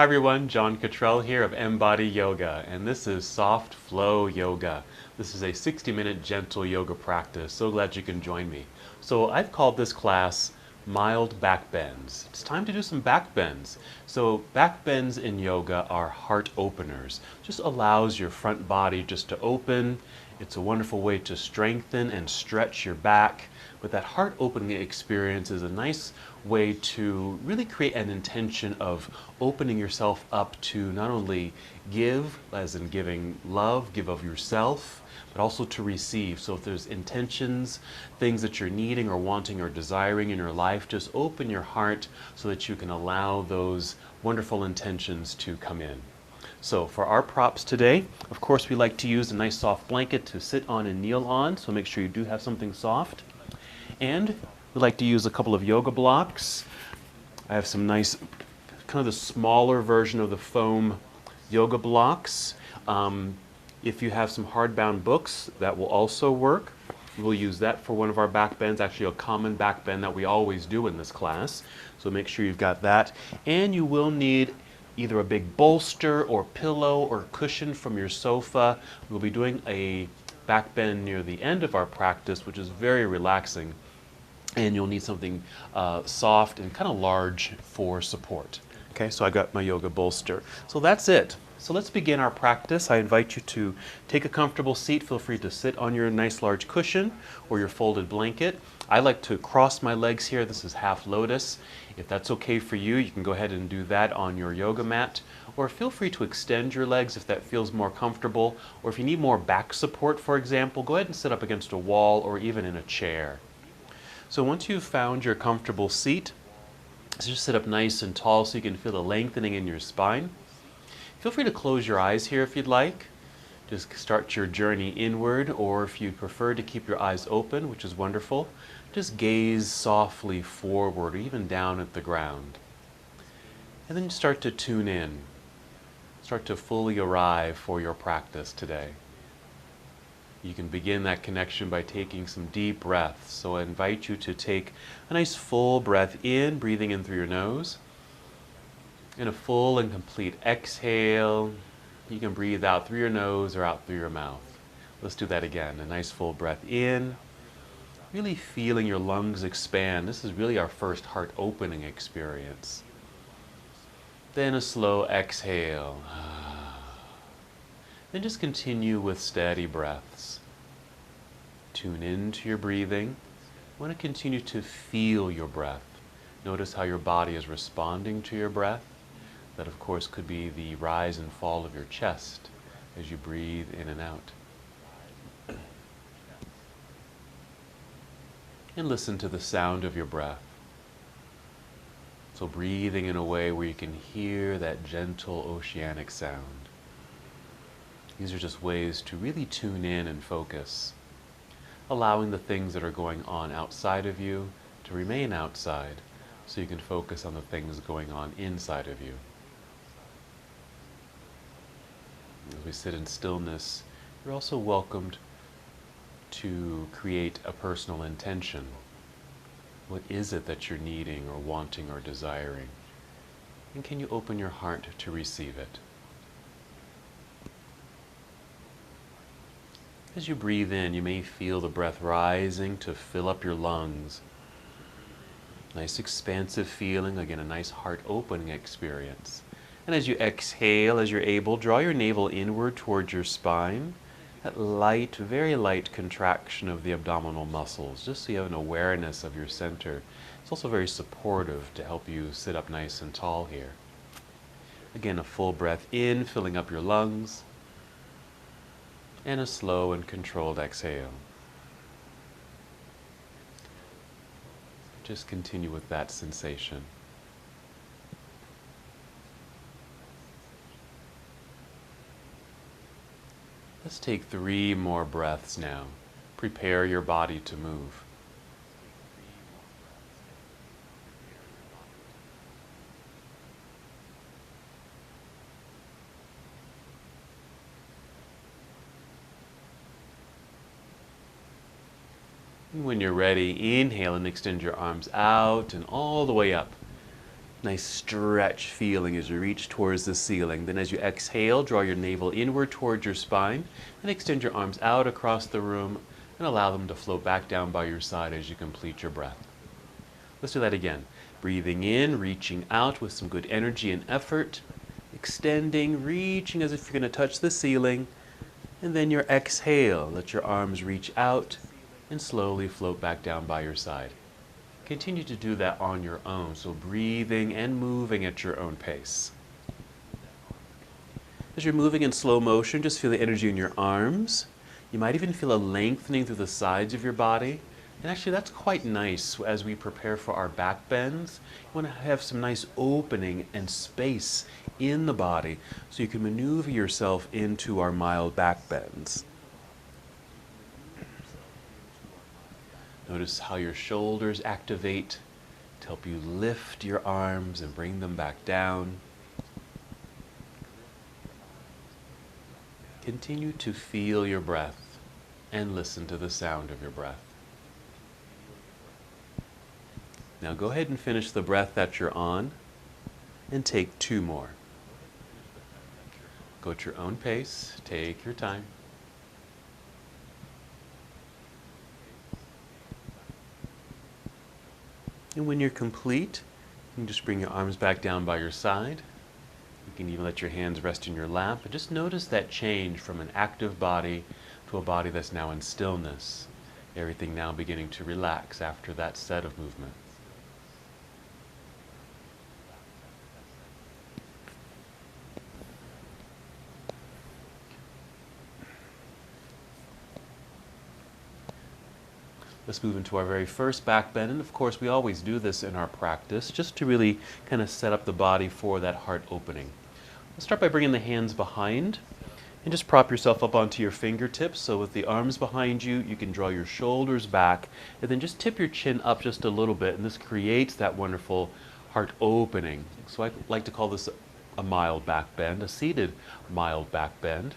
Hi everyone, John Cottrell here of MBODY Yoga, and this is Soft Flow Yoga. This is a 60-minute gentle yoga practice. So glad you can join me. So I've called this class Mild Back Bends. It's time to do some back bends. So back bends in yoga are heart openers. Just allows your front body just to open. It's a wonderful way to strengthen and stretch your back. But that heart opening experience is a nice way to really create an intention of opening yourself up to not only give, as in giving love, give of yourself, but also to receive. So if there's intentions, things that you're needing or wanting or desiring in your life, just open your heart so that you can allow those wonderful intentions to come in. So for our props today, of course, we like to use a nice soft blanket to sit on and kneel on, so make sure you do have something soft. And we like to use a couple of yoga blocks. I have some nice, kind of the smaller version of the foam yoga blocks. If you have some hardbound books, that will also work. We'll use that for one of our back bends, actually a common back bend that we always do in this class. So make sure you've got that. And you will need either a big bolster or pillow or cushion from your sofa. We'll be doing a back bend near the end of our practice, which is very relaxing. And you'll need something soft and kind of large for support. Okay, so I got my yoga bolster. So that's it. So let's begin our practice. I invite you to take a comfortable seat. Feel free to sit on your nice large cushion or your folded blanket. I like to cross my legs here. This is half lotus. If that's okay for you, you can go ahead and do that on your yoga mat. Or feel free to extend your legs if that feels more comfortable. Or if you need more back support, for example, go ahead and sit up against a wall or even in a chair. So once you've found your comfortable seat, just sit up nice and tall so you can feel the lengthening in your spine. Feel free to close your eyes here if you'd like. Just start your journey inward, or if you prefer to keep your eyes open, which is wonderful, just gaze softly forward or even down at the ground. And then start to tune in. Start to fully arrive for your practice today. You can begin that connection by taking some deep breaths. So I invite you to take a nice full breath in, breathing in through your nose. And a full and complete exhale. You can breathe out through your nose or out through your mouth. Let's do that again. A nice full breath in. Really feeling your lungs expand. This is really our first heart opening experience. Then a slow exhale. Then just continue with steady breaths. Tune into your breathing. You want to continue to feel your breath. Notice how your body is responding to your breath. That, of course, could be the rise and fall of your chest as you breathe in and out. And listen to the sound of your breath. So breathing in a way where you can hear that gentle oceanic sound. These are just ways to really tune in and focus, allowing the things that are going on outside of you to remain outside so you can focus on the things going on inside of you. As we sit in stillness, you're also welcomed to create a personal intention. What is it that you're needing or wanting or desiring? And can you open your heart to receive it? As you breathe in, you may feel the breath rising to fill up your lungs. Nice expansive feeling, again a nice heart opening experience. And as you exhale, as you're able, draw your navel inward towards your spine. That light, very light contraction of the abdominal muscles, just so you have an awareness of your center. It's also very supportive to help you sit up nice and tall here. Again, a full breath in, filling up your lungs. And a slow and controlled exhale. Just continue with that sensation. Let's take 3 more breaths now. Prepare your body to move. And when you're ready, inhale and extend your arms out and all the way up. Nice stretch feeling as you reach towards the ceiling. Then as you exhale, draw your navel inward towards your spine and extend your arms out across the room and allow them to float back down by your side as you complete your breath. Let's do that again. Breathing in, reaching out with some good energy and effort. Extending, reaching as if you're going to touch the ceiling. And then your exhale, let your arms reach out and slowly float back down by your side. Continue to do that on your own, so breathing and moving at your own pace. As you're moving in slow motion, just feel the energy in your arms. You might even feel a lengthening through the sides of your body. And actually that's quite nice as we prepare for our back bends. You want to have some nice opening and space in the body so you can maneuver yourself into our mild back bends. Notice how your shoulders activate to help you lift your arms and bring them back down. Continue to feel your breath and listen to the sound of your breath. Now go ahead and finish the breath that you're on and take 2 more. Go at your own pace, take your time. And when you're complete, you can just bring your arms back down by your side. You can even let your hands rest in your lap, but just notice that change from an active body to a body that's now in stillness. Everything now beginning to relax after that set of movement. Let's move into our very first back bend, and of course we always do this in our practice just to really kind of set up the body for that heart opening. Let's start by bringing the hands behind and just prop yourself up onto your fingertips. So with the arms behind you, you can draw your shoulders back and then just tip your chin up just a little bit, and this creates that wonderful heart opening. So I like to call this a mild back bend, a seated mild back bend.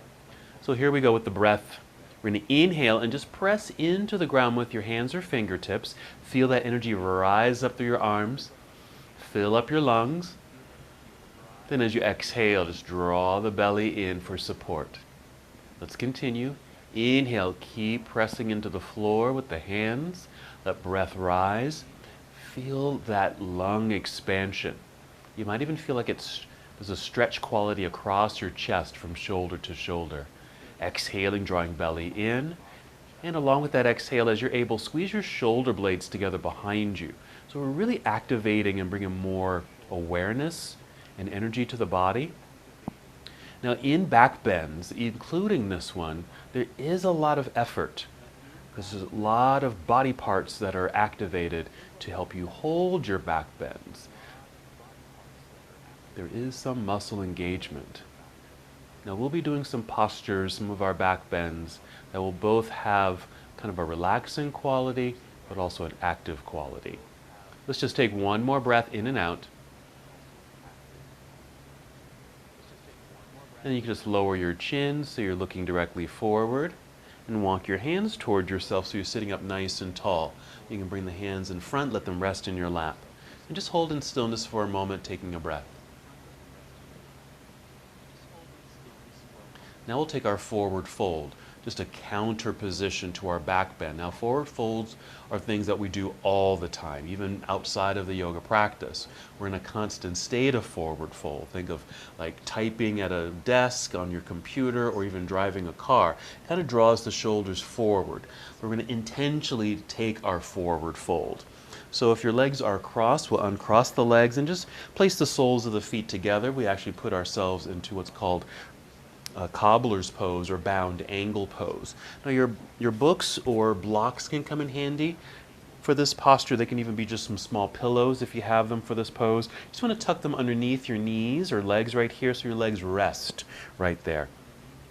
So here we go with the breath. We're going to inhale and just press into the ground with your hands or fingertips. Feel that energy rise up through your arms. Fill up your lungs. Then as you exhale, just draw the belly in for support. Let's continue. Inhale, keep pressing into the floor with the hands. Let breath rise. Feel that lung expansion. You might even feel like there's a stretch quality across your chest from shoulder to shoulder. Exhaling, drawing belly in, and along with that exhale, as you're able, squeeze your shoulder blades together behind you. So we're really activating and bringing more awareness and energy to the body. Now in back bends, including this one, there is a lot of effort because there's a lot of body parts that are activated to help you hold your back bends. There is some muscle engagement. Now we'll be doing some postures, some of our back bends that will both have kind of a relaxing quality, but also an active quality. Let's just take one more breath in and out. And you can just lower your chin so you're looking directly forward and walk your hands toward yourself so you're sitting up nice and tall. You can bring the hands in front, let them rest in your lap. And just hold in stillness for a moment, taking a breath. Now we'll take our forward fold, just a counter position to our back bend. Now forward folds are things that we do all the time, even outside of the yoga practice. We're in a constant state of forward fold. Think of like typing at a desk on your computer or even driving a car. It kind of draws the shoulders forward. We're going to intentionally take our forward fold. So if your legs are crossed, we'll uncross the legs and just place the soles of the feet together. We actually put ourselves into what's called a cobbler's pose or bound angle pose. Now your books or blocks can come in handy for this posture. They can even be just some small pillows if you have them for this pose. You just want to tuck them underneath your knees or legs right here so your legs rest right there.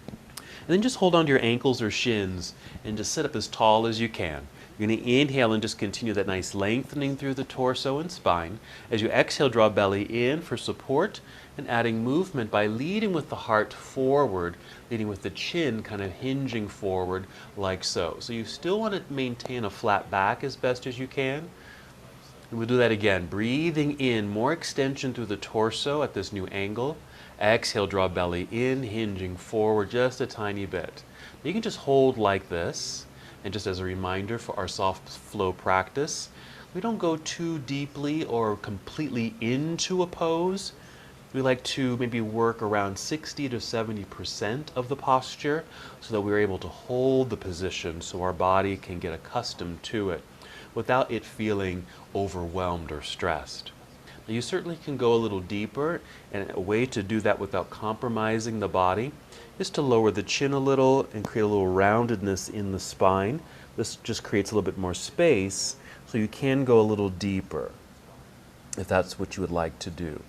And then just hold on to your ankles or shins and just sit up as tall as you can. You're going to inhale and just continue that nice lengthening through the torso and spine. As you exhale, draw belly in for support and adding movement by leading with the heart forward, leading with the chin kind of hinging forward like so. So you still want to maintain a flat back as best as you can. And we'll do that again, breathing in, more extension through the torso at this new angle. Exhale, draw belly in, hinging forward just a tiny bit. You can just hold like this, and just as a reminder for our soft flow practice, we don't go too deeply or completely into a pose. We like to maybe work around 60 to 70% of the posture so that we're able to hold the position so our body can get accustomed to it without it feeling overwhelmed or stressed. Now, you certainly can go a little deeper, and a way to do that without compromising the body is to lower the chin a little and create a little roundedness in the spine. This just creates a little bit more space, so you can go a little deeper if that's what you would like to do.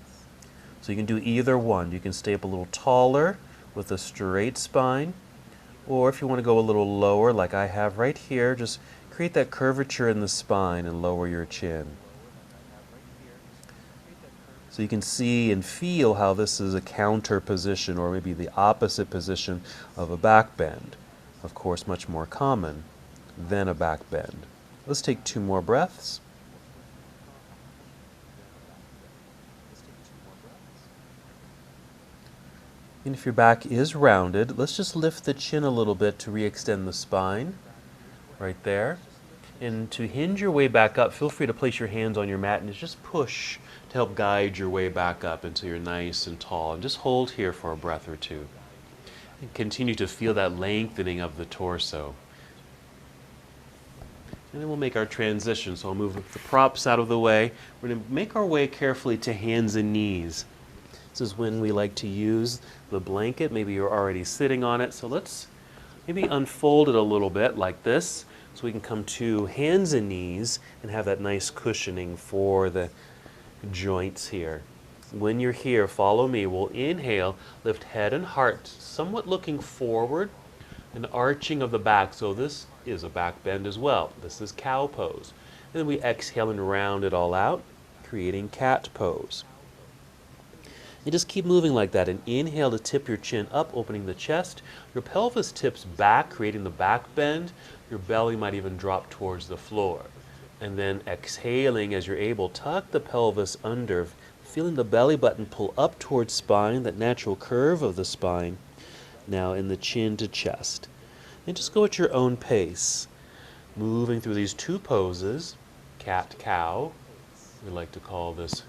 So you can do either one. You can stay up a little taller with a straight spine, or if you want to go a little lower like I have right here, just create that curvature in the spine and lower your chin. So you can see and feel how this is a counter position, or maybe the opposite position of a back bend. Of course, much more common than a back bend. Let's take 2 more breaths. And if your back is rounded, let's just lift the chin a little bit to re-extend the spine, right there. And to hinge your way back up, feel free to place your hands on your mat and just push to help guide your way back up until you're nice and tall. And just hold here for a breath or two. And continue to feel that lengthening of the torso. And then we'll make our transition. So I'll move the props out of the way. We're going to make our way carefully to hands and knees. This is when we like to use the blanket. Maybe you're already sitting on it. So let's maybe unfold it a little bit like this, so we can come to hands and knees and have that nice cushioning for the joints here. When you're here, follow me. We'll inhale, lift head and heart, somewhat looking forward, an arching of the back. So this is a back bend as well. This is cow pose. And then we exhale and round it all out, creating cat pose. And just keep moving like that. And inhale to tip your chin up, opening the chest. Your pelvis tips back, creating the back bend. Your belly might even drop towards the floor. And then exhaling as you're able, tuck the pelvis under, feeling the belly button pull up towards spine, that natural curve of the spine. Now in the chin to chest. And just go at your own pace. Moving through these 2 poses, cat-cow. We like to call this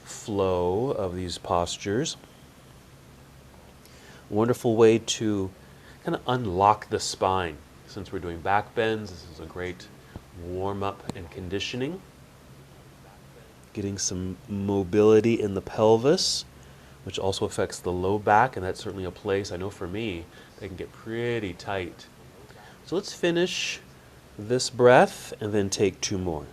flow of these postures. Wonderful way to kind of unlock the spine. Since we're doing back bends, this is a great warm-up and conditioning. Getting some mobility in the pelvis, which also affects the low back, and that's certainly a place, I know for me, that can get pretty tight. So let's finish this breath and then take 2 more.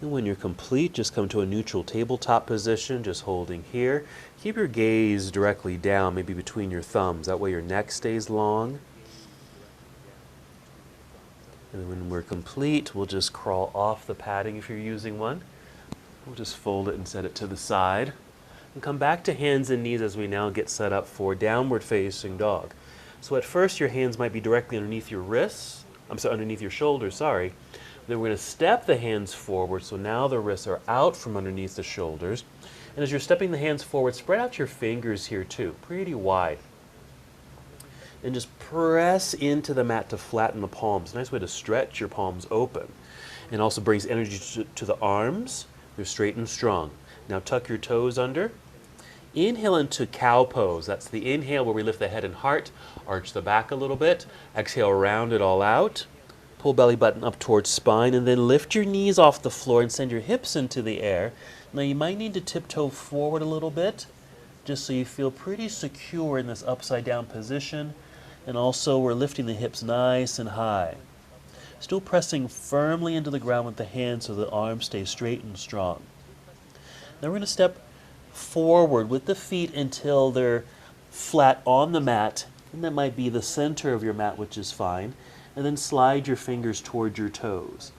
And when you're complete, just come to a neutral tabletop position, just holding here. Keep your gaze directly down, maybe between your thumbs. That way your neck stays long. And when we're complete, we'll just crawl off the padding if you're using one. We'll just fold it and set it to the side. And come back to hands and knees as we now get set up for downward facing dog. So at first your hands might be directly underneath your wrists. Underneath your shoulders, sorry. Then we're going to step the hands forward, so now the wrists are out from underneath the shoulders. And as you're stepping the hands forward, spread out your fingers here too, pretty wide. And just press into the mat to flatten the palms. Nice way to stretch your palms open. And also brings energy to the arms. They're straight and strong. Now tuck your toes under. Inhale into cow pose. That's the inhale where we lift the head and heart, arch the back a little bit. Exhale, round it all out. Pull belly button up towards spine, and then lift your knees off the floor and send your hips into the air. Now you might need to tiptoe forward a little bit, just so you feel pretty secure in this upside down position. And also we're lifting the hips nice and high. Still pressing firmly into the ground with the hands so the arms stay straight and strong. Now we're going to step forward with the feet until they're flat on the mat, and that might be the center of your mat, which is fine. And then slide your fingers towards your toes.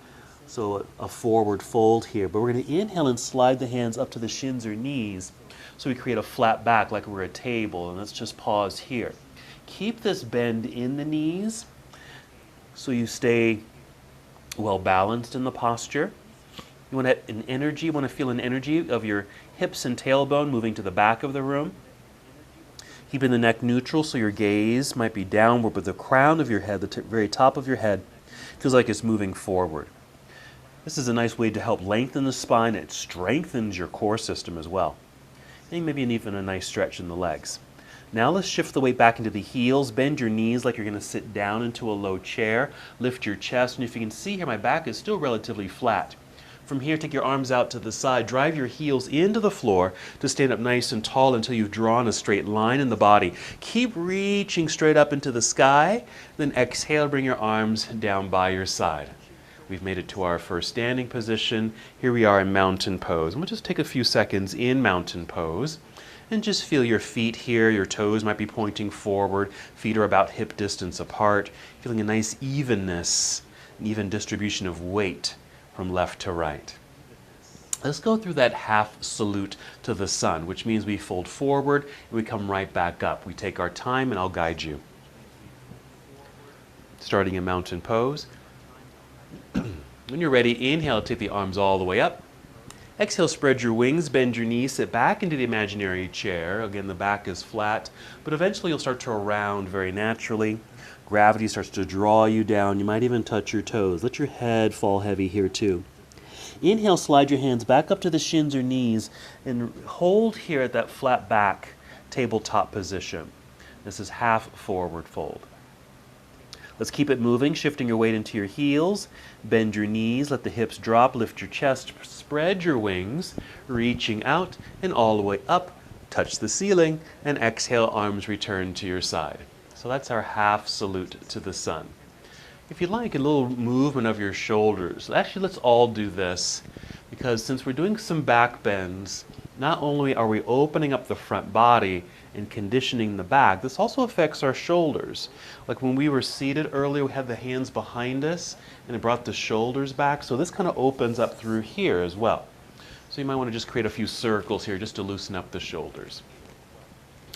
So a forward fold here, but we're going to inhale and slide the hands up to the shins or knees so we create a flat back like we're a table. And let's just pause here. Keep this bend in the knees so you stay well balanced in the posture. You want to feel an energy of your hips and tailbone moving to the back of the room. Keeping the neck neutral so your gaze might be downward, but the crown of your head, the very top of your head, feels like it's moving forward. This is a nice way to help lengthen the spine. It strengthens your core system as well. And maybe even a nice stretch in the legs. Now let's shift the weight back into the heels. Bend your knees like you're going to sit down into a low chair. Lift your chest. And if you can see here, my back is still relatively flat. From here, take your arms out to the side. Drive your heels into the floor to stand up nice and tall until you've drawn a straight line in the body. Keep reaching straight up into the sky. Then exhale, bring your arms down by your side. We've made it to our first standing position. Here we are in mountain pose. And we'll just take a few seconds in mountain pose and just feel your feet here. Your toes might be pointing forward. Feet are about hip distance apart. Feeling a nice evenness, an even distribution of weight from left to right. Let's go through that half salute to the sun, which means we fold forward and we come right back up. We take our time and I'll guide you. Starting in mountain pose. When you're ready, inhale, take the arms all the way up. Exhale, spread your wings, bend your knees, sit back into the imaginary chair. Again, the back is flat, but eventually you'll start to round very naturally. Gravity starts to draw you down. You might even touch your toes. Let your head fall heavy here too. Inhale, slide your hands back up to the shins or knees and hold here at that flat back tabletop position. This is half forward fold. Let's keep it moving, shifting your weight into your heels. Bend your knees, let the hips drop, lift your chest, spread your wings, reaching out and all the way up. Touch the ceiling and exhale, arms return to your side. So that's our half salute to the sun. If you like, a little movement of your shoulders. Actually, let's all do this because since we're doing some back bends, not only are we opening up the front body and conditioning the back, this also affects our shoulders. Like when we were seated earlier, we had the hands behind us and it brought the shoulders back. So this kind of opens up through here as well. So you might want to just create a few circles here just to loosen up the shoulders.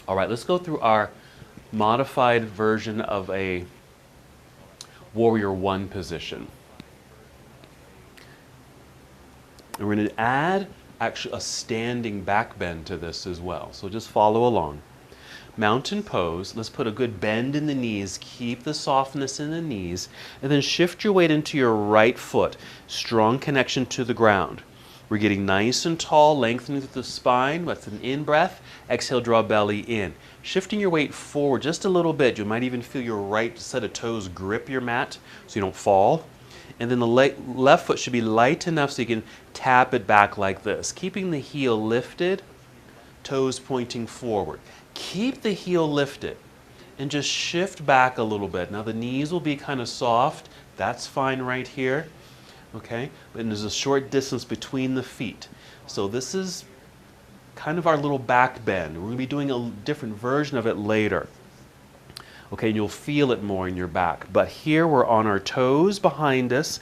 All right, let's go through our modified version of a Warrior One position. And we're going to add actually a standing back bend to this as well. So just follow along. Mountain pose. Let's put a good bend in the knees. Keep the softness in the knees. And then shift your weight into your right foot. Strong connection to the ground. We're getting nice and tall, lengthening through the spine. That's an in-breath. Exhale, draw belly in. Shifting your weight forward just a little bit. You might even feel your right set of toes grip your mat so you don't fall. And then the left foot should be light enough so you can tap it back like this. Keeping the heel lifted, toes pointing forward. Keep the heel lifted and just shift back a little bit. Now the knees will be kind of soft. That's fine right here. Okay, but there's a short distance between the feet. So this is kind of our little back bend. We're going to be doing a different version of it later. Okay, and you'll feel it more in your back. But here we're on our toes behind us.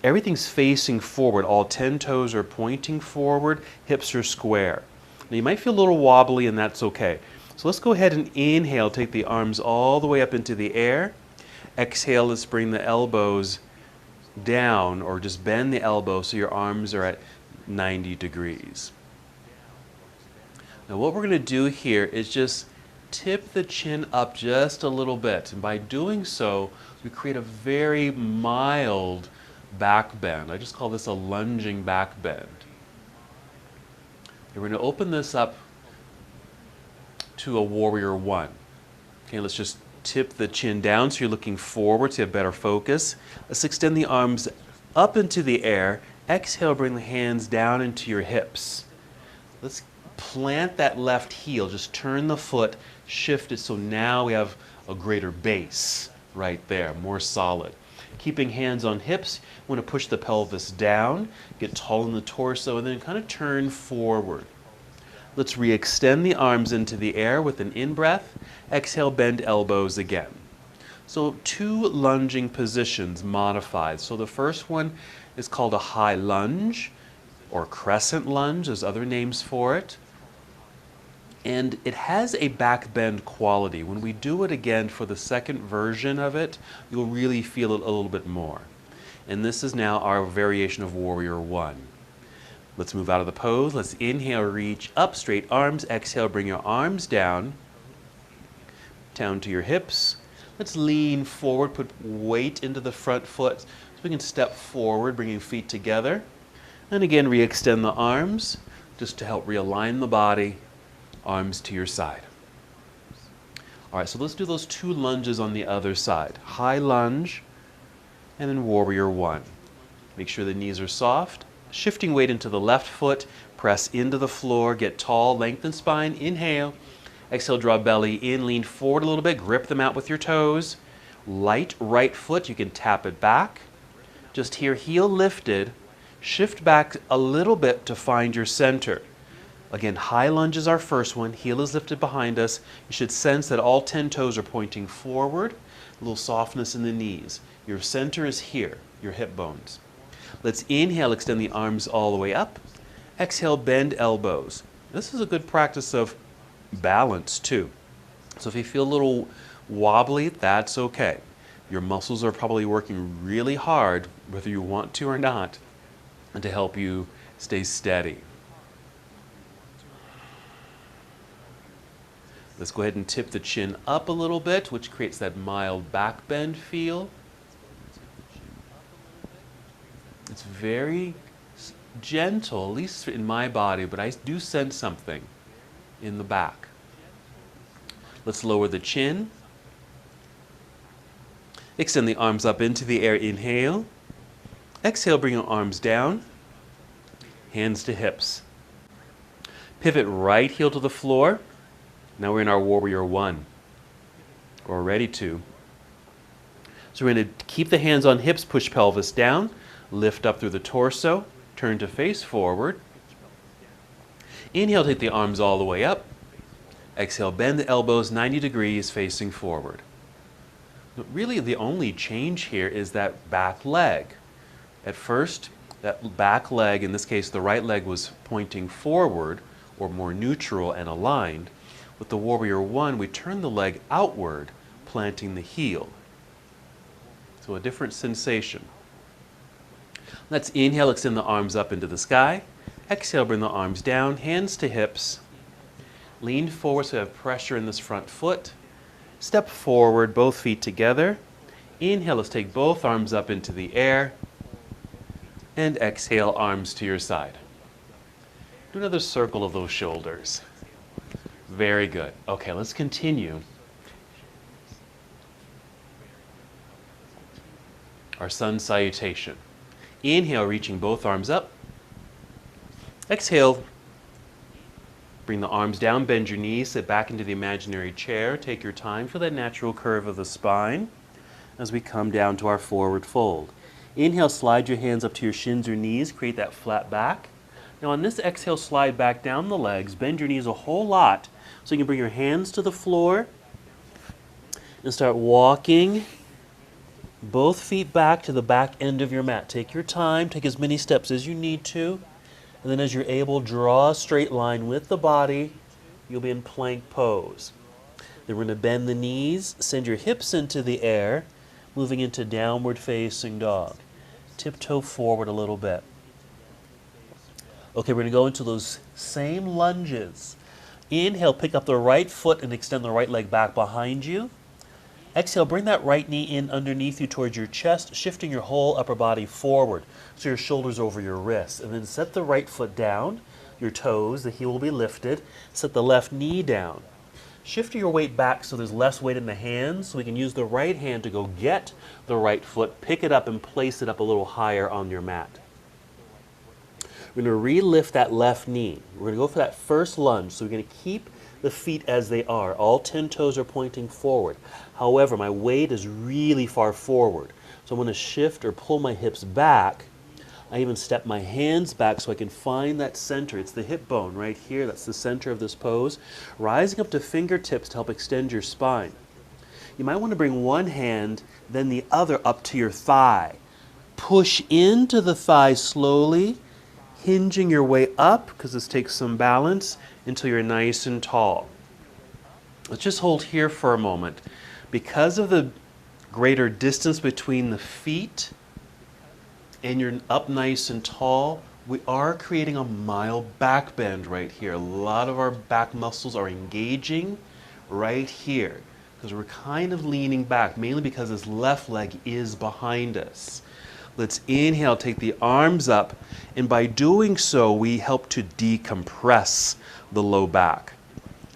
Everything's facing forward. All 10 toes are pointing forward. Hips are square. Now you might feel a little wobbly and that's okay. So let's go ahead and inhale. Take the arms all the way up into the air. Exhale, let's bring the elbows down or just bend the elbow so your arms are at 90 degrees. Now what we're going to do here is just tip the chin up just a little bit, and by doing so we create a very mild back bend. I just call this a lunging back bend. And we're going to open this up to a Warrior One. Okay, let's just tip the chin down so you're looking forward so you have better focus. Let's extend the arms up into the air. Exhale, bring the hands down into your hips. Let's plant that left heel. Just turn the foot, shift it so now we have a greater base right there, more solid. Keeping hands on hips, you want to push the pelvis down, get tall in the torso, and then kind of turn forward. Let's re-extend the arms into the air with an in-breath. Exhale, bend elbows again. So 2 lunging positions modified. So the first one is called a high lunge, or crescent lunge, there's other names for it. And it has a back bend quality. When we do it again for the second version of it, you'll really feel it a little bit more. And this is now our variation of Warrior One. Let's move out of the pose. Let's inhale, reach up, straight arms. Exhale, bring your arms down to your hips. Let's lean forward, put weight into the front foot so we can step forward, bringing feet together. And again, re-extend the arms just to help realign the body, arms to your side. All right, so let's do those 2 lunges on the other side. High lunge, and then Warrior One. Make sure the knees are soft. Shifting weight into the left foot, press into the floor, get tall, lengthen spine, inhale. Exhale, draw belly in, lean forward a little bit, grip them out with your toes. Light right foot, you can tap it back. Just here, heel lifted, shift back a little bit to find your center. Again, high lunge is our first one, heel is lifted behind us. You should sense that all 10 toes are pointing forward, a little softness in the knees. Your center is here, your hip bones. Let's inhale, extend the arms all the way up. Exhale, bend elbows. This is a good practice of balance too. So if you feel a little wobbly, that's okay. Your muscles are probably working really hard, whether you want to or not, and to help you stay steady. Let's go ahead and tip the chin up a little bit, which creates that mild back bend feel. It's very gentle, at least in my body, but I do sense something in the back. Let's lower the chin. Extend the arms up into the air, inhale. Exhale, bring your arms down. Hands to hips. Pivot right heel to the floor. Now we're in our Warrior One. We're ready to. So we're going to keep the hands on hips, push pelvis down, lift up through the torso, turn to face forward. Inhale, take the arms all the way up. Exhale, bend the elbows 90 degrees facing forward. But really, the only change here is that back leg. At first, that back leg, in this case, the right leg was pointing forward or more neutral and aligned. With the Warrior One, we turn the leg outward, planting the heel. So a different sensation. Let's inhale, extend the arms up into the sky. Exhale, bring the arms down, hands to hips. Lean forward so you have pressure in this front foot. Step forward, both feet together. Inhale, let's take both arms up into the air. And exhale, arms to your side. Do another circle of those shoulders. Very good. Okay, let's continue. Our sun salutation. Inhale, reaching both arms up. Exhale, bring the arms down, bend your knees, sit back into the imaginary chair. Take your time for that natural curve of the spine as we come down to our forward fold. Inhale, slide your hands up to your shins or knees, create that flat back. Now on this exhale, slide back down the legs, bend your knees a whole lot so you can bring your hands to the floor and start walking both feet back to the back end of your mat. Take your time, take as many steps as you need to. And then as you're able, draw a straight line with the body. You'll be in plank pose. Then we're going to bend the knees, send your hips into the air, moving into downward facing dog. Tiptoe forward a little bit. Okay, we're going to go into those same lunges. Inhale, pick up the right foot and extend the right leg back behind you. Exhale, bring that right knee in underneath you towards your chest, shifting your whole upper body forward so your shoulders over your wrists. And then set the right foot down, your toes, the heel will be lifted. Set the left knee down. Shift your weight back so there's less weight in the hands, so we can use the right hand to go get the right foot, pick it up and place it up a little higher on your mat. We're going to re-lift that left knee. We're going to go for that first lunge, so we're going to keep the feet as they are. All 10 toes are pointing forward. However, my weight is really far forward. So I'm going to shift or pull my hips back. I even step my hands back so I can find that center. It's the hip bone right here. That's the center of this pose. Rising up to fingertips to help extend your spine. You might want to bring one hand, then the other up to your thigh. Push into the thigh slowly, hinging your way up, because this takes some balance, until you're nice and tall. Let's just hold here for a moment. Because of the greater distance between the feet and you're up nice and tall, we are creating a mild back bend right here. A lot of our back muscles are engaging right here because we're kind of leaning back, mainly because this left leg is behind us. Let's inhale, take the arms up, and by doing so, we help to decompress the low back.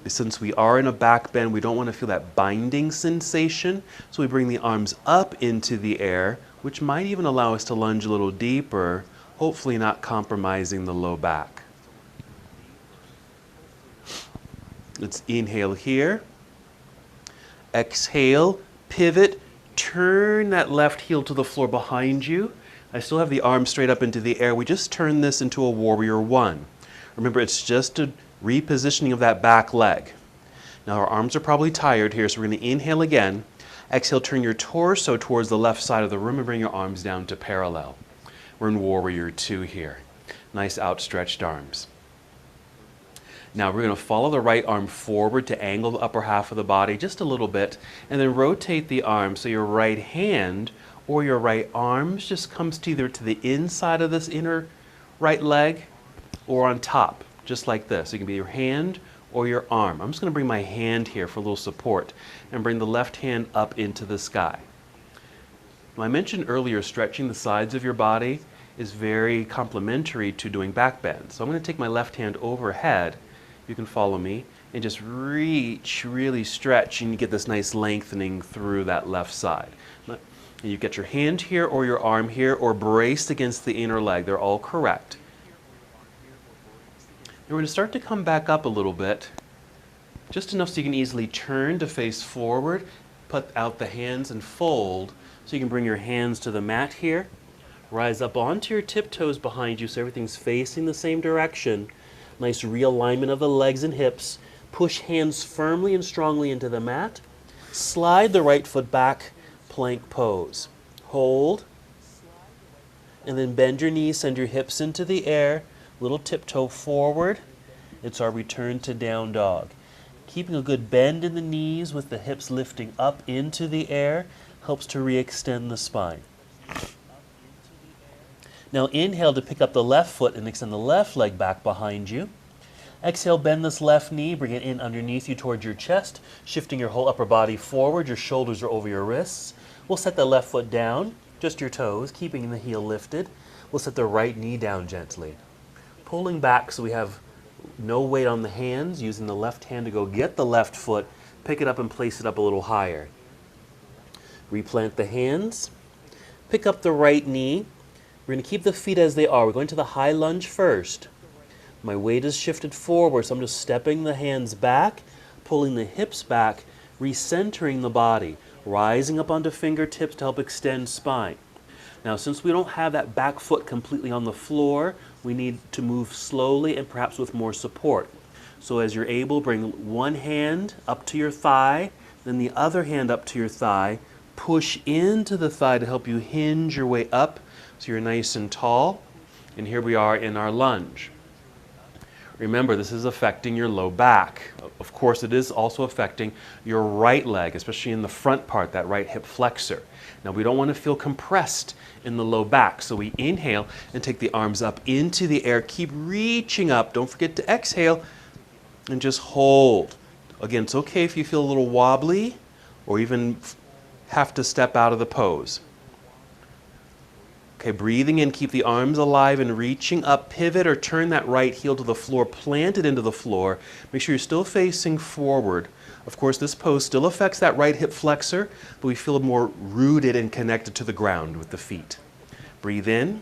Since we are in a back bend, we don't want to feel that binding sensation, so we bring the arms up into the air, which might even allow us to lunge a little deeper, hopefully not compromising the low back. Let's inhale here. Exhale, pivot, turn that left heel to the floor behind you. I still have the arms straight up into the air. We just turn this into a warrior one. Remember, it's just a repositioning of that back leg. Now our arms are probably tired here, so we're going to inhale again. Exhale, turn your torso towards the left side of the room and bring your arms down to parallel. We're in warrior two here. Nice outstretched arms. Now we're going to follow the right arm forward to angle the upper half of the body just a little bit, and then rotate the arm so your right hand or your right arm just comes to either to the inside of this inner right leg or on top, just like this. It can be your hand or your arm. I'm just going to bring my hand here for a little support and bring the left hand up into the sky. Now, I mentioned earlier stretching the sides of your body is very complementary to doing back bends. So I'm going to take my left hand overhead. You can follow me and just reach, really stretch, and you get this nice lengthening through that left side. And you get your hand here or your arm here or braced against the inner leg. They're all correct. And we're going to start to come back up a little bit, just enough so you can easily turn to face forward, put out the hands and fold, so you can bring your hands to the mat here. Rise up onto your tiptoes behind you so everything's facing the same direction. Nice realignment of the legs and hips. Push hands firmly and strongly into the mat. Slide the right foot back, plank pose. Hold. And then bend your knees, send your hips into the air. Little tiptoe forward. It's our return to down dog. Keeping a good bend in the knees with the hips lifting up into the air helps to re-extend the spine. Now inhale to pick up the left foot and extend the left leg back behind you. Exhale, bend this left knee, bring it in underneath you towards your chest, shifting your whole upper body forward. Your shoulders are over your wrists. We'll set the left foot down, just your toes, keeping the heel lifted. We'll set the right knee down gently. Pulling back so we have no weight on the hands, using the left hand to go get the left foot, pick it up and place it up a little higher. Replant the hands. Pick up the right knee. We're going to keep the feet as they are. We're going to the high lunge first. My weight is shifted forward, so I'm just stepping the hands back, pulling the hips back, recentering the body, rising up onto fingertips to help extend spine. Now, since we don't have that back foot completely on the floor, we need to move slowly and perhaps with more support. So as you're able, bring one hand up to your thigh, then the other hand up to your thigh. Push into the thigh to help you hinge your way up so you're nice and tall. And here we are in our lunge. Remember, this is affecting your low back. Of course, it is also affecting your right leg, especially in the front part, that right hip flexor. Now, we don't want to feel compressed in the low back, so we inhale and take the arms up into the air. Keep reaching up. Don't forget to exhale and just hold. Again, it's okay if you feel a little wobbly or even have to step out of the pose. Okay, breathing in, keep the arms alive and reaching up. Pivot or turn that right heel to the floor, plant it into the floor. Make sure you're still facing forward. Of course, this pose still affects that right hip flexor, but we feel more rooted and connected to the ground with the feet. Breathe in.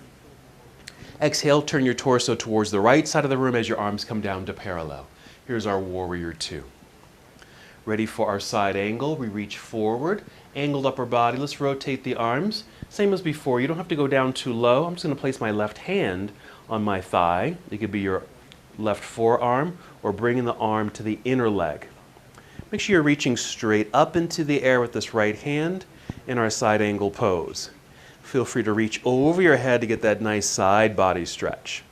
Exhale, turn your torso towards the right side of the room as your arms come down to parallel. Here's our warrior two. Ready for our side angle. We reach forward, angled upper body. Let's rotate the arms. Same as before. You don't have to go down too low. I'm just going to place my left hand on my thigh. It could be your left forearm or bringing the arm to the inner leg. Make sure you're reaching straight up into the air with this right hand in our side angle pose. Feel free to reach over your head to get that nice side body stretch.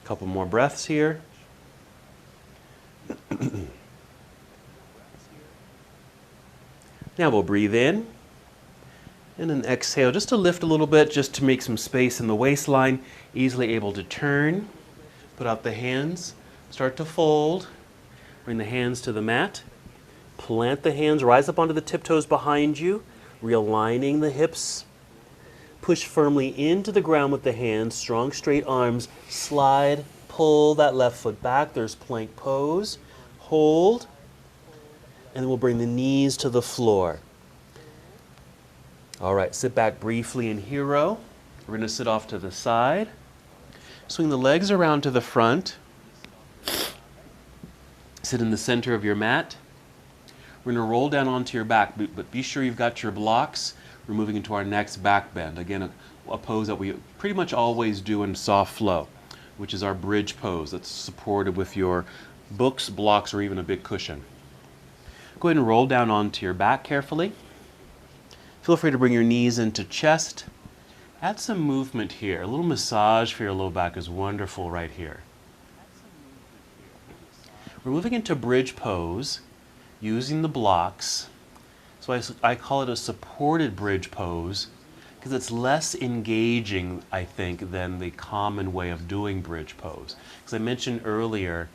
A couple more breaths here. Now we'll breathe in and then exhale just to lift a little bit, just to make some space in the waistline. Easily able to turn, put out the hands, start to fold, bring the hands to the mat, plant the hands, rise up onto the tiptoes behind you, realigning the hips, push firmly into the ground with the hands, strong straight arms, slide, pull that left foot back, there's plank pose, hold, and then we'll bring the knees to the floor. All right, sit back briefly in hero. We're going to sit off to the side. Swing the legs around to the front. Sit in the center of your mat. We're going to roll down onto your back, but be sure you've got your blocks. We're moving into our next back bend. Again, a pose that we pretty much always do in soft flow, which is our bridge pose that's supported with your books, blocks, or even a big cushion. Go ahead and roll down onto your back carefully. Feel free to bring your knees into chest. Add some movement here. A little massage for your low back is wonderful right here. We're moving into bridge pose using the blocks. So I call it a supported bridge pose because it's less engaging, I think, than the common way of doing bridge pose. Because I mentioned earlier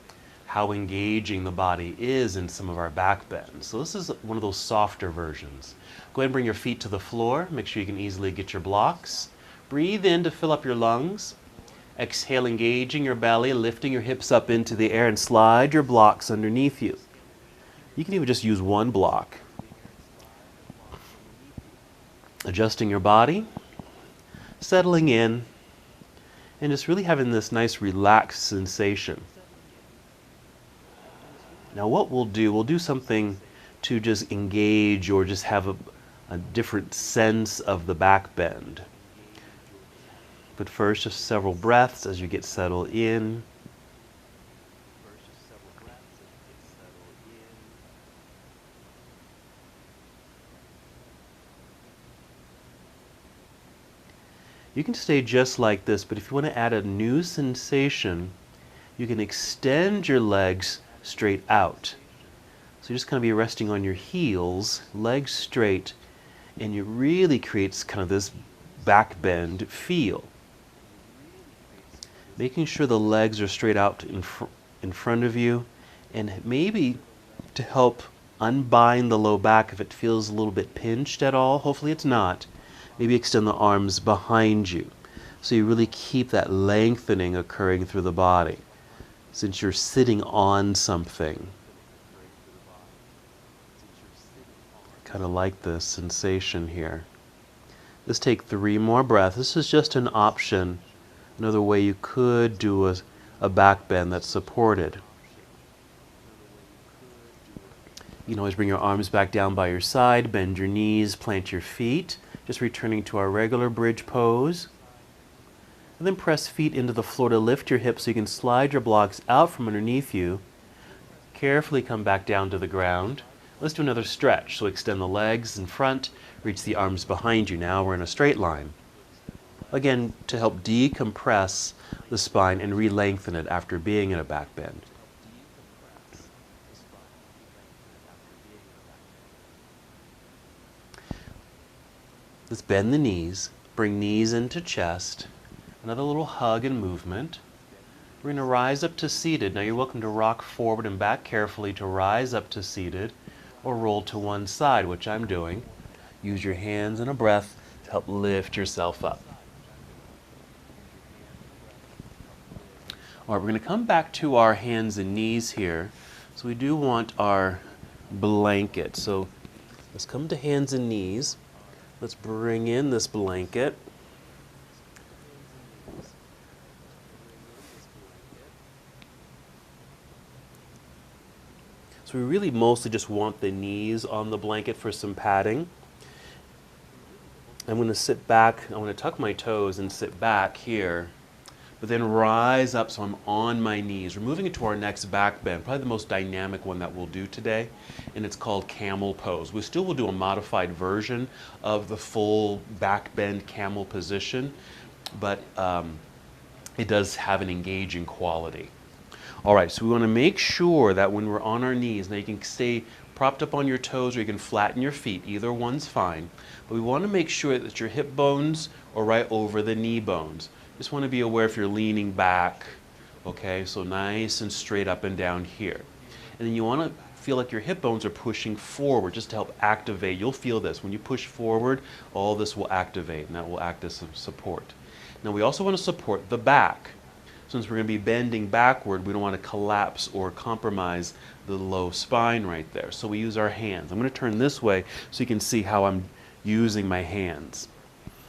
how engaging the body is in some of our back bends. So this is one of those softer versions. Go ahead and bring your feet to the floor. Make sure you can easily get your blocks. Breathe in to fill up your lungs. Exhale, engaging your belly, lifting your hips up into the air, and slide your blocks underneath you. You can even just use one block. Adjusting your body, settling in, and just really having this nice relaxed sensation. Now what we'll do something to just engage or just have a different sense of the back bend. But first, just several breaths as you get settled in. You can stay just like this, but if you want to add a new sensation, you can extend your legs straight out. So you're just going to be resting on your heels, legs straight, and it really creates kind of this back bend feel. Making sure the legs are straight out in front of you, and maybe to help unbind the low back if it feels a little bit pinched at all. Hopefully it's not. Maybe extend the arms behind you so you really keep that lengthening occurring through the body since you're sitting on something. Kind of like this sensation here. Let's take 3 more breaths. This is just an option, another way you could do a back bend that's supported. You can always bring your arms back down by your side, bend your knees, plant your feet, just returning to our regular bridge pose. And then press feet into the floor to lift your hips so you can slide your blocks out from underneath you. Carefully come back down to the ground. Let's do another stretch. So extend the legs in front, reach the arms behind you. Now we're in a straight line. Again, to help decompress the spine and re-lengthen it after being in a back bend. Let's bend the knees, bring knees into chest. Another little hug and movement. We're going to rise up to seated. Now you're welcome to rock forward and back carefully to rise up to seated, or roll to one side, which I'm doing. Use your hands and a breath to help lift yourself up. All right, we're going to come back to our hands and knees here. So we do want our blanket. So let's come to hands and knees. Let's bring in this blanket. So we really mostly just want the knees on the blanket for some padding. I'm going to sit back, I'm going to tuck my toes and sit back here. but then rise up so I'm on my knees. We're moving into our next back bend, probably the most dynamic one that we'll do today, and it's called camel pose. We still will do a modified version of the full back bend camel position, but it does have an engaging quality. All right, so we want to make sure that when we're on our knees, now you can stay propped up on your toes or you can flatten your feet, either one's fine, but we want to make sure that your hip bones are right over the knee bones. Just want to be aware if you're leaning back, okay, so nice and straight up and down here. And then you want to feel like your hip bones are pushing forward just to help activate. You'll feel this. When you push forward, all this will activate and that will act as some support. Now we also want to support the back. Since we're going to be bending backward, we don't want to collapse or compromise the low spine right there. So we use our hands. I'm going to turn this way so you can see how I'm using my hands.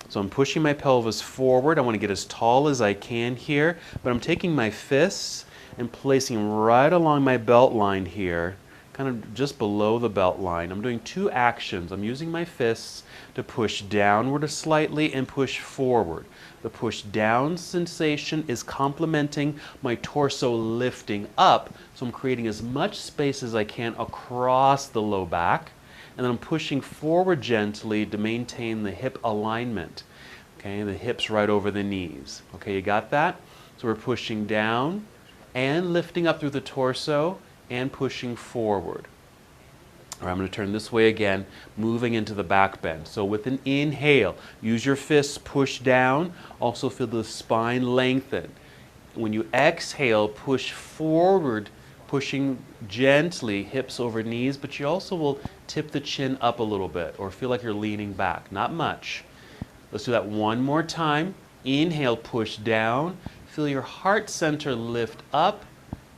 So I'm pushing my pelvis forward. I want to get as tall as I can here, but I'm taking my fists and placing them right along my belt line here, kind of just below the belt line. I'm doing two actions. I'm using my fists to push downward slightly and push forward. The push down sensation is complementing my torso lifting up, so I'm creating as much space as I can across the low back, and then I'm pushing forward gently to maintain the hip alignment. Okay, the hips right over the knees. Okay, you got that? So we're pushing down and lifting up through the torso and pushing forward. All right, I'm going to turn this way again, moving into the back bend. So with an inhale, use your fists, push down, also feel the spine lengthen. When you exhale, push forward, pushing gently, hips over knees, but you also will tip the chin up a little bit or feel like you're leaning back, not much. Let's do that one more time. Inhale, push down, feel your heart center lift up.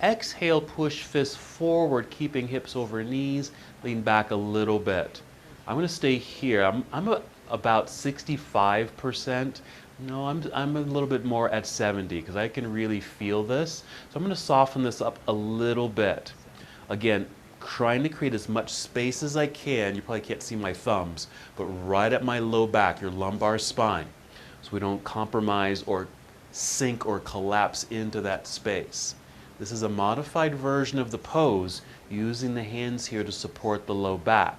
Exhale, push fists forward, keeping hips over knees, lean back a little bit. I'm going to stay here. I'm about 65%. No, I'm a little bit more at 70 because I can really feel this. So I'm going to soften this up a little bit. Again, trying to create as much space as I can. You probably can't see my thumbs, but right at my low back, your lumbar spine, so we don't compromise or sink or collapse into that space. This is a modified version of the pose using the hands here to support the low back.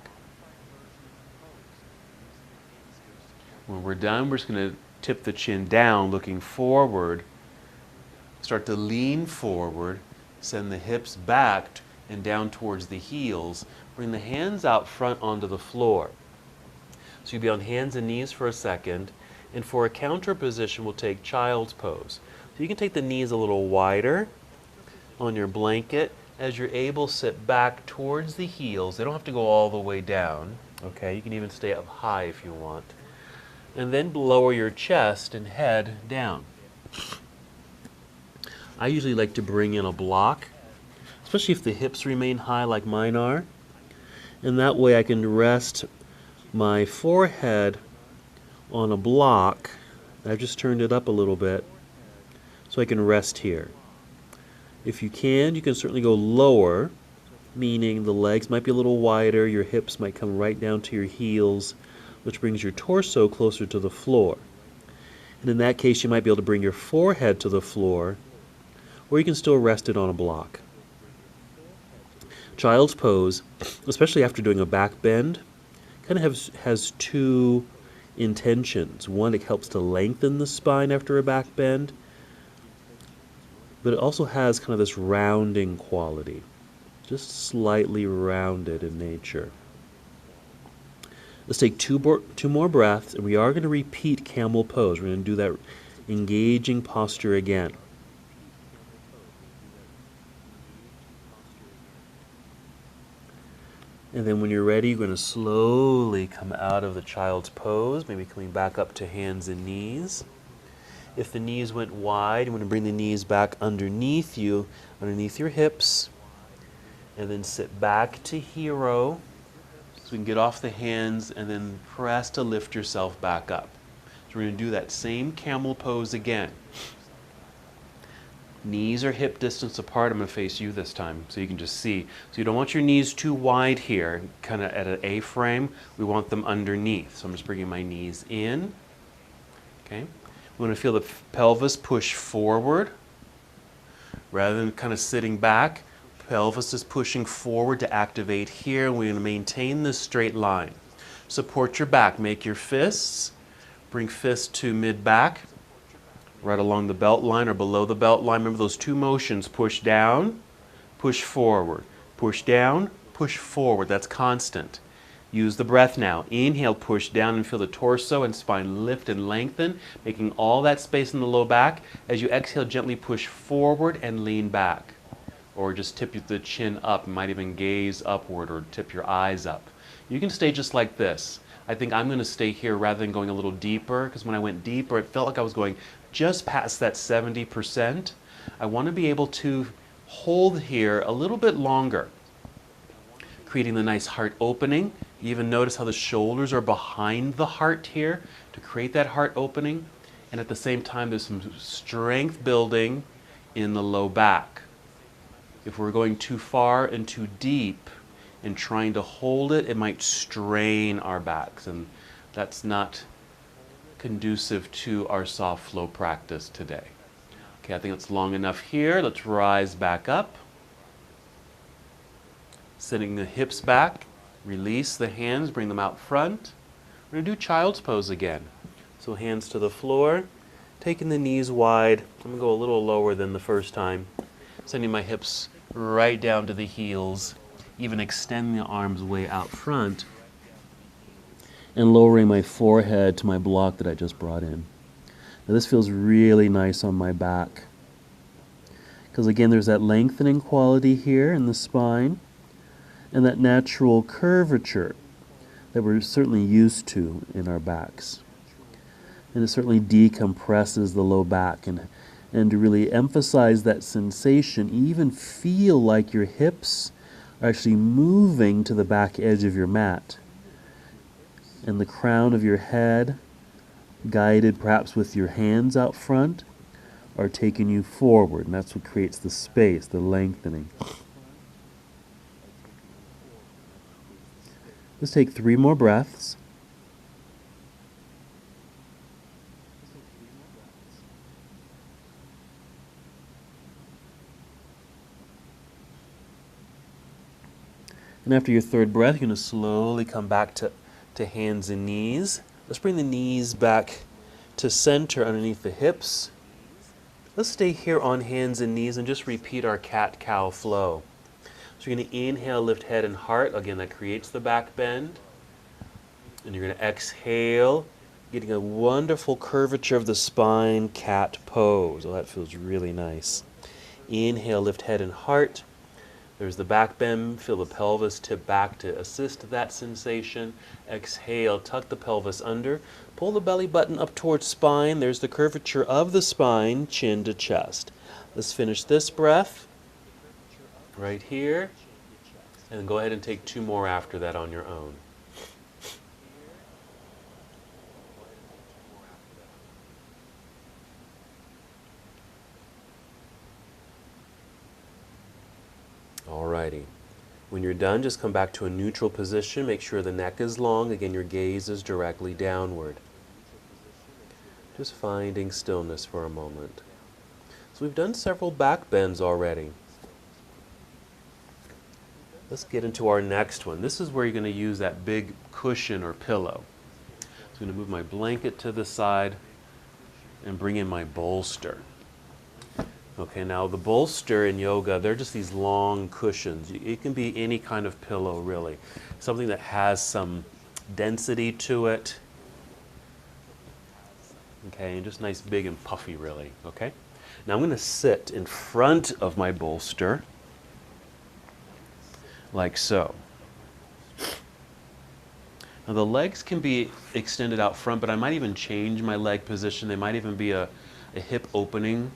When we're done, we're just going to tip the chin down, looking forward. Start to lean forward, send the hips back and down towards the heels. Bring the hands out front onto the floor. So you'll be on hands and knees for a second. And for a counter position, we'll take child's pose. So you can take the knees a little wider on your blanket. As you're able, sit back towards the heels. They don't have to go all the way down. Okay, you can even stay up high if you want. And then lower your chest and head down. I usually like to bring in a block, especially if the hips remain high like mine are. And that way I can rest my forehead on a block. I've just turned it up a little bit so I can rest here. If you can certainly go lower, meaning the legs might be a little wider, your hips might come right down to your heels, which brings your torso closer to the floor. And in that case, you might be able to bring your forehead to the floor, or you can still rest it on a block. Child's pose, especially after doing a back bend, kind of has two intentions. One, it helps to lengthen the spine after a back bend, but it also has kind of this rounding quality, just slightly rounded in nature. Let's take two more breaths, and we are going to repeat camel pose. We're going to do that engaging posture again. And then when you're ready, you're going to slowly come out of the child's pose, maybe coming back up to hands and knees. If the knees went wide, you want to bring the knees back underneath you, underneath your hips, and then sit back to hero. So we can get off the hands and then press to lift yourself back up. So we're going to do that same camel pose again. Knees are hip distance apart. I'm going to face you this time so you can just see. So you don't want your knees too wide here, kind of at an A-frame. We want them underneath. So I'm just bringing my knees in. Okay. We want to feel the pelvis push forward rather than kind of sitting back. Pelvis is pushing forward to activate here. We're going to maintain this straight line. Support your back. Make your fists. Bring fists to mid-back, right along the belt line or below the belt line. Remember those two motions. Push down, push forward. Push down, push forward. That's constant. Use the breath now. Inhale, push down and feel the torso and spine lift and lengthen, making all that space in the low back. As you exhale, gently push forward and lean back. Or just tip the chin up. You might even gaze upward or tip your eyes up. You can stay just like this. I think I'm going to stay here rather than going a little deeper, because when I went deeper, it felt like I was going just past that 70%. I want to be able to hold here a little bit longer, creating the nice heart opening. You even notice how the shoulders are behind the heart here to create that heart opening. And at the same time, there's some strength building in the low back. If we're going too far and too deep and trying to hold it, it might strain our backs, and that's not conducive to our soft flow practice today. Okay, I think it's long enough here. Let's rise back up. Sitting the hips back, release the hands, bring them out front. We're going to do child's pose again. So hands to the floor, taking the knees wide. I'm going to go a little lower than the first time. Sending my hips right down to the heels. Even extend the arms way out front. And lowering my forehead to my block that I just brought in. Now this feels really nice on my back. Because again, there's that lengthening quality here in the spine. And that natural curvature that we're certainly used to in our backs. And it certainly decompresses the low back. And to really emphasize that sensation, even feel like your hips are actually moving to the back edge of your mat. And the crown of your head, guided perhaps with your hands out front, are taking you forward. And that's what creates the space, the lengthening. Let's take 3 more breaths. And after your third breath, you're going to slowly come back to hands and knees. Let's bring the knees back to center underneath the hips. Let's stay here on hands and knees and just repeat our cat-cow flow. So you're going to inhale, lift head and heart. Again, that creates the back bend. And you're going to exhale, getting a wonderful curvature of the spine, cat pose. Oh, that feels really nice. Inhale, lift head and heart. There's the back bend. Feel the pelvis tip back to assist that sensation. Exhale, tuck the pelvis under. Pull the belly button up towards spine. There's the curvature of the spine, chin to chest. Let's finish this breath right here. And then go ahead and take 2 more after that on your own. Alrighty. When you're done, just come back to a neutral position. Make sure the neck is long. Again, your gaze is directly downward. Just finding stillness for a moment. So we've done several back bends already. Let's get into our next one. This is where you're going to use that big cushion or pillow. So I'm going to move my blanket to the side and bring in my bolster. Okay, now the bolster in yoga, they're just these long cushions. It can be any kind of pillow, really. Something that has some density to it. Okay, and just nice, big, and puffy, really. Okay? Now I'm going to sit in front of my bolster, like so. Now the legs can be extended out front, but I might even change my leg position. There might even be a hip opening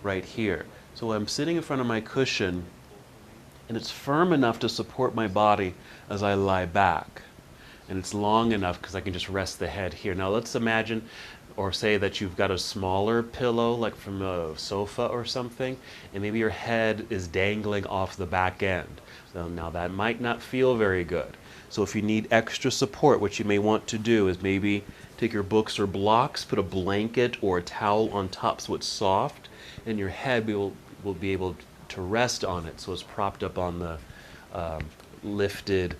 right here. So I'm sitting in front of my cushion, and it's firm enough to support my body as I lie back. And it's long enough because I can just rest the head here. Now let's imagine or say that you've got a smaller pillow, like from a sofa or something, and maybe your head is dangling off the back end. So now that might not feel very good. So if you need extra support, what you may want to do is maybe Take your books or blocks, put a blanket or a towel on top so it's soft, and your head will be able to rest on it so it's propped up on the lifted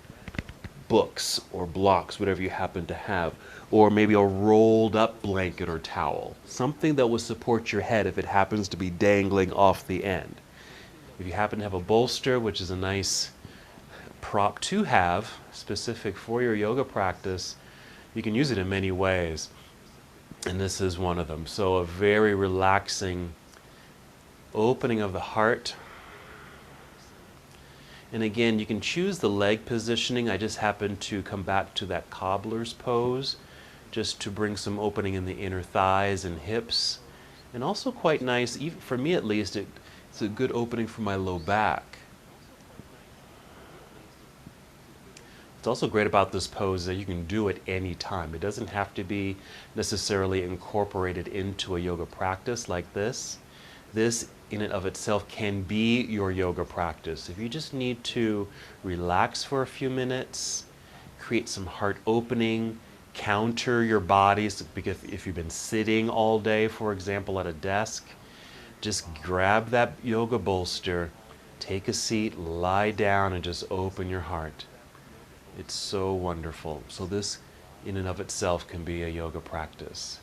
books or blocks, whatever you happen to have, or maybe a rolled up blanket or towel, something that will support your head if it happens to be dangling off the end. If you happen to have a bolster, which is a nice prop to have, specific for your yoga practice, you can use it in many ways, and this is one of them. So a very relaxing opening of the heart. And again, you can choose the leg positioning. I just happen to come back to that cobbler's pose just to bring some opening in the inner thighs and hips. And also quite nice, even for me at least, it's a good opening for my low back. What's also great about this pose is that you can do it any time. It doesn't have to be necessarily incorporated into a yoga practice like this. This in and of itself can be your yoga practice. If you just need to relax for a few minutes, create some heart opening, counter your bodies, because if you've been sitting all day, for example, at a desk, just grab that yoga bolster, take a seat, lie down, and just open your heart. It's so wonderful. So this in and of itself can be a yoga practice.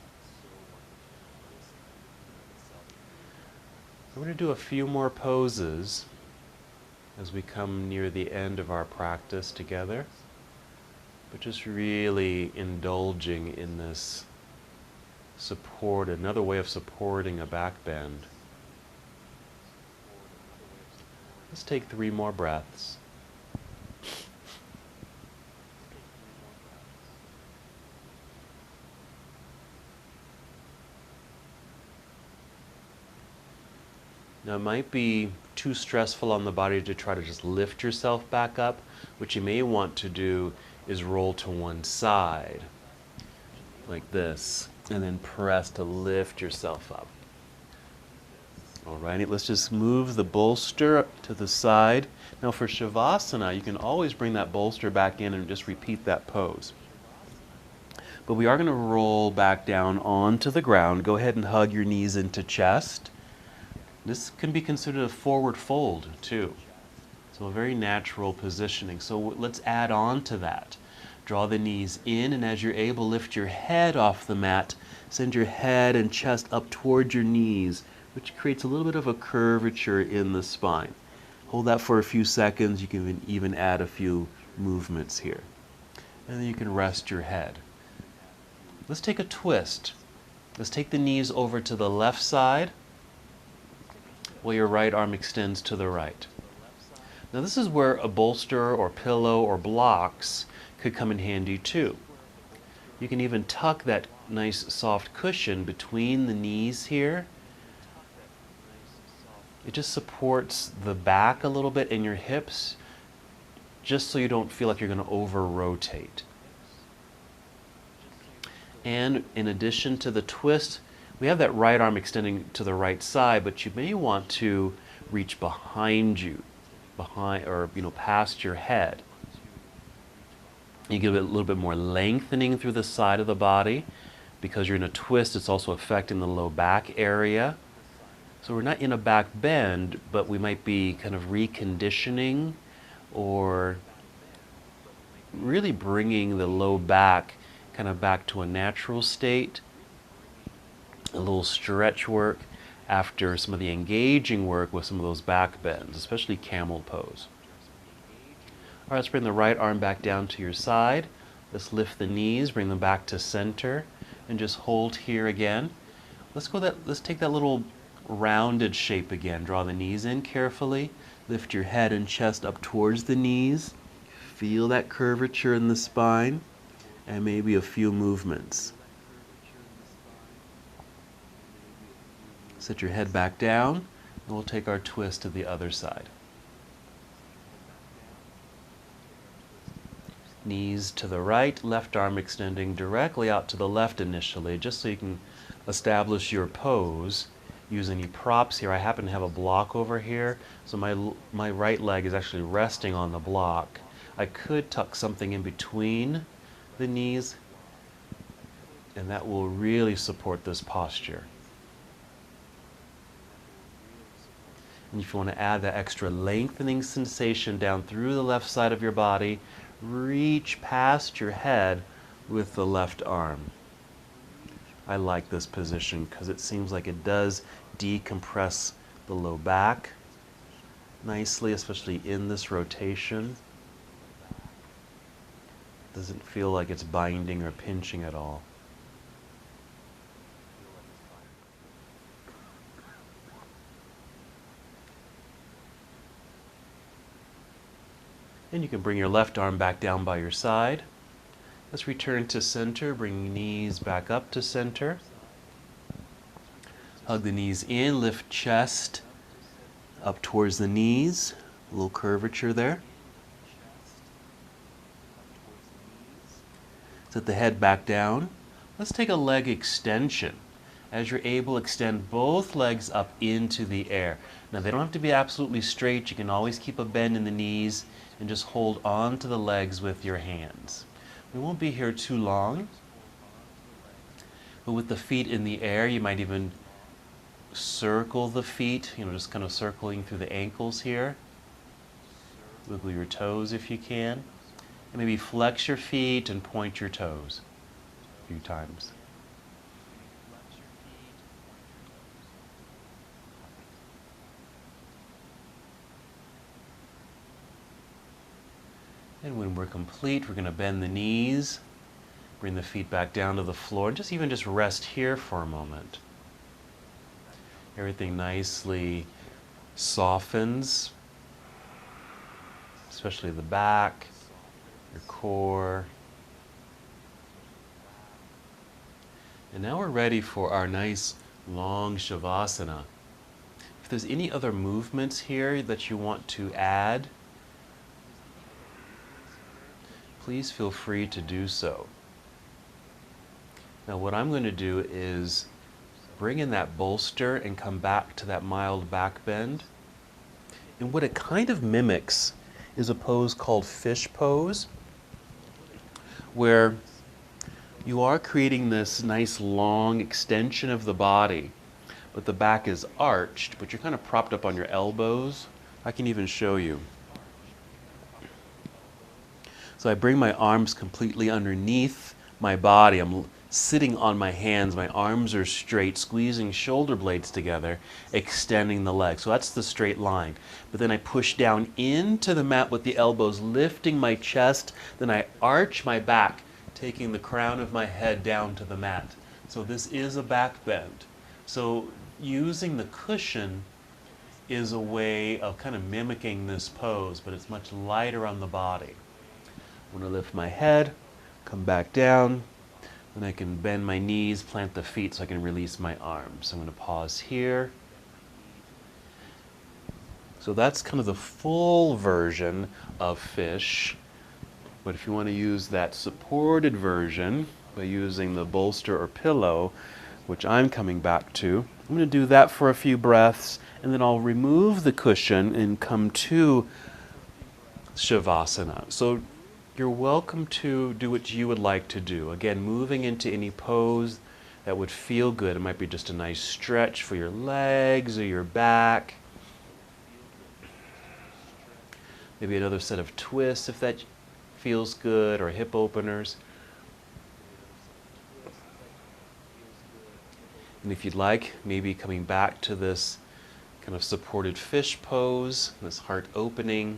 We're going to do a few more poses as we come near the end of our practice together, but just really indulging in this support, another way of supporting a back bend. Let's take 3 more breaths. Now, it might be too stressful on the body to try to just lift yourself back up. What you may want to do is roll to one side, like this, and then press to lift yourself up. Alrighty, let's just move the bolster to the side. Now for Shavasana, you can always bring that bolster back in and just repeat that pose. But we are going to roll back down onto the ground. Go ahead and hug your knees into chest. This can be considered a forward fold too. So a very natural positioning. So let's add on to that. Draw the knees in, and as you're able, lift your head off the mat. Send your head and chest up towards your knees, which creates a little bit of a curvature in the spine. Hold that for a few seconds. You can even add a few movements here. And then you can rest your head. Let's take a twist. Let's take the knees over to the left side, while your right arm extends to the right. Now this is where a bolster or pillow or blocks could come in handy too. You can even tuck that nice soft cushion between the knees here. It just supports the back a little bit and your hips, just so you don't feel like you're going to over-rotate. And in addition to the twist, we have that right arm extending to the right side, but you may want to reach behind you, or past your head. You give it a little bit more lengthening through the side of the body. Because you're in a twist, it's also affecting the low back area. So we're not in a back bend, but we might be kind of reconditioning or really bringing the low back kind of back to a natural state. A little stretch work after some of the engaging work with some of those back bends, especially camel pose. All right, let's bring the right arm back down to your side. Let's lift the knees, bring them back to center, and just hold here again. Let's take that little rounded shape again. Draw the knees in carefully. Lift your head and chest up towards the knees. Feel that curvature in the spine, and maybe a few movements. Set your head back down, and we'll take our twist to the other side. Knees to the right, left arm extending directly out to the left initially, just so you can establish your pose. Use any props here. I happen to have a block over here, so my right leg is actually resting on the block. I could tuck something in between the knees And that will really support this posture. And if you want to add that extra lengthening sensation down through the left side of your body, reach past your head with the left arm. I like this position because it seems like it does decompress the low back nicely, especially in this rotation. Doesn't feel like it's binding or pinching at all. And you can bring your left arm back down by your side. Let's return to center, bring knees back up to center. Hug the knees in, lift chest up towards the knees. A little curvature there. Set the head back down. Let's take a leg extension. As you're able, extend both legs up into the air. Now they don't have to be absolutely straight. You can always keep a bend in the knees and just hold on to the legs with your hands. We won't be here too long. But with the feet in the air, you might even circle the feet, just kind of circling through the ankles here. Wiggle your toes if you can. And maybe flex your feet and point your toes a few times. And when we're complete, we're going to bend the knees, bring the feet back down to the floor, and just rest here for a moment. Everything nicely softens, especially the back, your core. And now we're ready for our nice long Shavasana. If there's any other movements here that you want to add, please feel free to do so. Now what I'm going to do is bring in that bolster and come back to that mild back bend. And what it kind of mimics is a pose called fish pose, where you are creating this nice long extension of the body, but the back is arched, but you're kind of propped up on your elbows. I can even show you. So I bring my arms completely underneath my body. I'm sitting on my hands, my arms are straight, squeezing shoulder blades together, extending the legs. So that's the straight line. But then I push down into the mat with the elbows, lifting my chest. Then I arch my back, taking the crown of my head down to the mat. So this is a back bend. So using the cushion is a way of kind of mimicking this pose, but it's much lighter on the body. I'm going to lift my head, come back down. Then I can bend my knees, plant the feet so I can release my arms. I'm going to pause here. So that's kind of the full version of fish. But if you want to use that supported version by using the bolster or pillow, which I'm coming back to, I'm going to do that for a few breaths, and then I'll remove the cushion and come to Shavasana. So you're welcome to do what you would like to do. Again, moving into any pose that would feel good. It might be just a nice stretch for your legs or your back. Maybe another set of twists if that feels good, or hip openers. And if you'd like, maybe coming back to this kind of supported fish pose, this heart opening,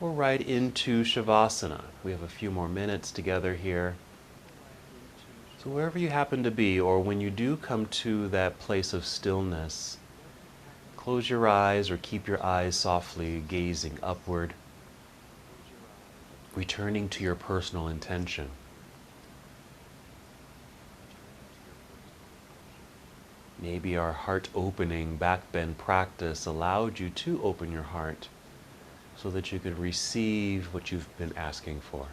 or right into Shavasana. We have a few more minutes together here. So wherever you happen to be, or when you do come to that place of stillness, close your eyes or keep your eyes softly gazing upward, returning to your personal intention. Maybe our heart opening back bend practice allowed you to open your heart so that you could receive what you've been asking for.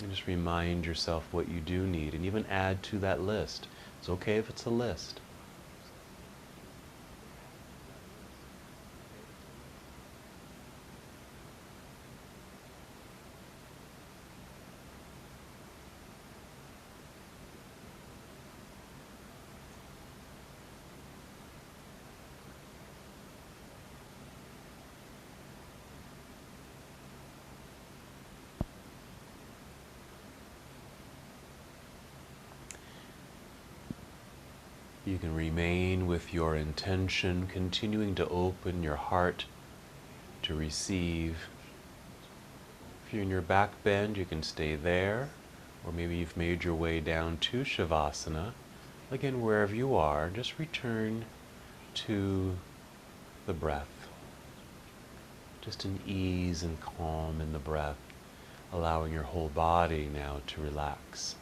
And just remind yourself what you do need, and even add to that list. It's okay if it's a list. You can remain with your intention, continuing to open your heart to receive. If you're in your back bend, you can stay there, or maybe you've made your way down to Shavasana. Again, wherever you are, just return to the breath. Just an ease and calm in the breath, allowing your whole body now to relax.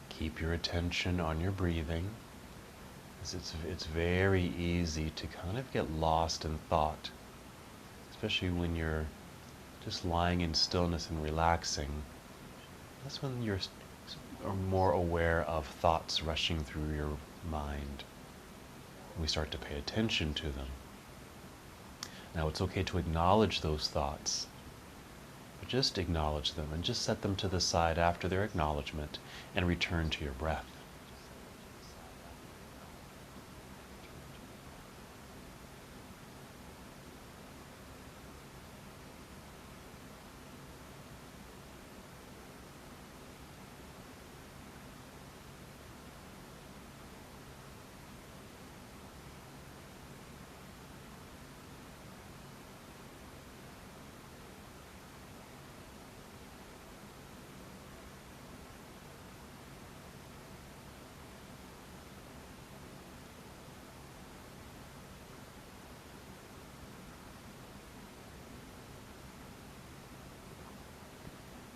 Keep your attention on your breathing, as it's very easy to kind of get lost in thought, especially when you're just lying in stillness and relaxing. That's when you're more aware of thoughts rushing through your mind. We start to pay attention to them. Now it's okay to acknowledge those thoughts. Just acknowledge them and just set them to the side after their acknowledgement and return to your breath.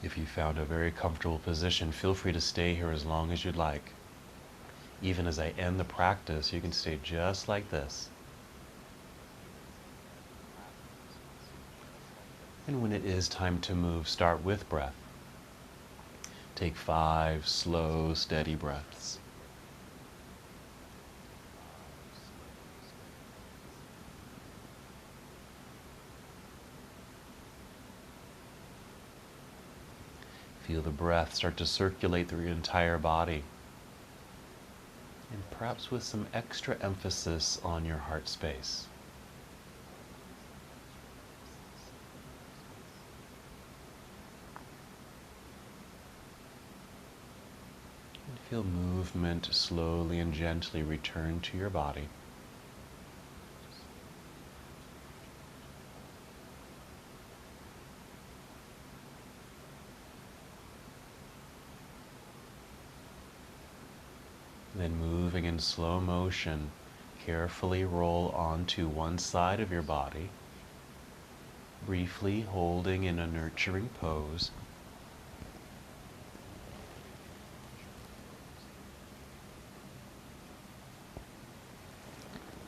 If you found a very comfortable position, feel free to stay here as long as you'd like. Even as I end the practice, you can stay just like this. And when it is time to move, start with breath. Take 5 slow, steady breaths. Feel the breath start to circulate through your entire body. And perhaps with some extra emphasis on your heart space. And feel movement slowly and gently return to your body. Then moving in slow motion, carefully roll onto one side of your body, briefly holding in a nurturing pose.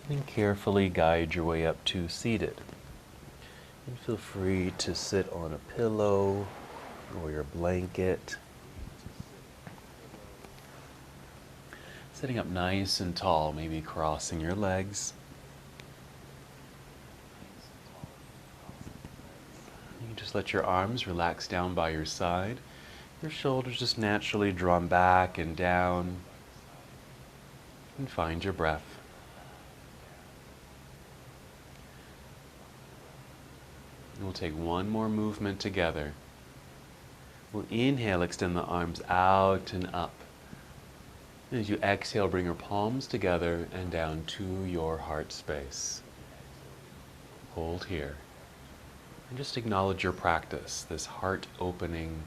And carefully guide your way up to seated. And feel free to sit on a pillow or your blanket. Sitting up nice and tall, maybe crossing your legs. You can just let your arms relax down by your side. Your shoulders just naturally drawn back and down. And find your breath. And we'll take one more movement together. We'll inhale, extend the arms out and up. As you exhale, bring your palms together and down to your heart space. Hold here. And just acknowledge your practice, this heart-opening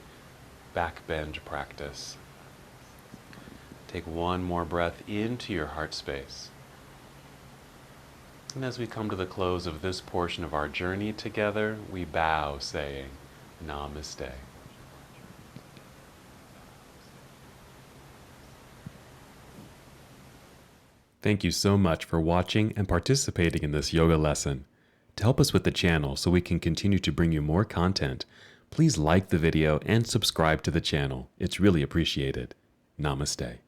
back bend practice. Take one more breath into your heart space. And as we come to the close of this portion of our journey together, we bow saying, Namaste. Thank you so much for watching and participating in this yoga lesson. To help us with the channel so we can continue to bring you more content, please like the video and subscribe to the channel. It's really appreciated. Namaste.